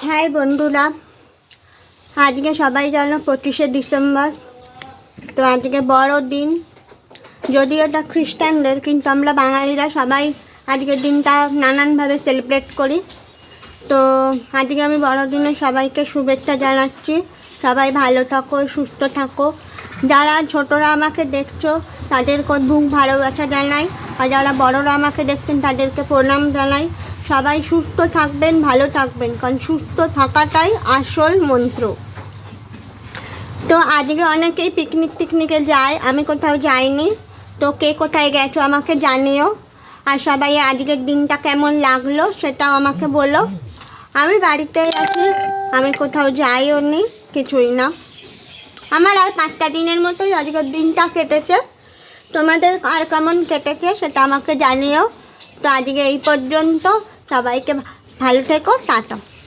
High বন্ধুরা, আজকে সবাই জানো 25শে ডিসেম্বর। তো আজকে বড় দিন, যদিও এটা খ্রিস্টানদের, কিন্তু আমরা বাঙালিরা সবাই আজকের দিনটা নানানভাবে সেলিব্রেট করি। তো আজকে আমি বড়দিনে সবাইকে শুভেচ্ছা জানাচ্ছি। সবাই ভালো থাকো, সুস্থ থাকো। যারা ছোটরা আমাকে দেখছো তাদেরকে বুক ভালোবাসা জানাই, আর যারা বড়রা আমাকে দেখছেন তাদেরকে প্রণাম জানাই। সবাই সুস্থ থাকবেন, ভালো থাকবেন, কারণ সুস্থ থাকাটাই আসল মন্ত্র। তো আজকে অনেকেই পিকনিকে যায়, আমি কোথাও যাইনি। তো কে কোথায় গেছো আমাকে জানিও, আর সবাই আজকের দিনটা কেমন লাগলো সেটাও আমাকে বলো। আমি বাড়িতেই আছি, আমি কোথাও যাইও নি, কিছুই না। আমার আর 5টা দিনের মতোই আজকের দিনটা কেটেছে। তোমাদের আর কেমন কেটেছে সেটা আমাকে জানিও। তো আজকে এই পর্যন্ত, সবাইকে ভালো থেকো, টাটা।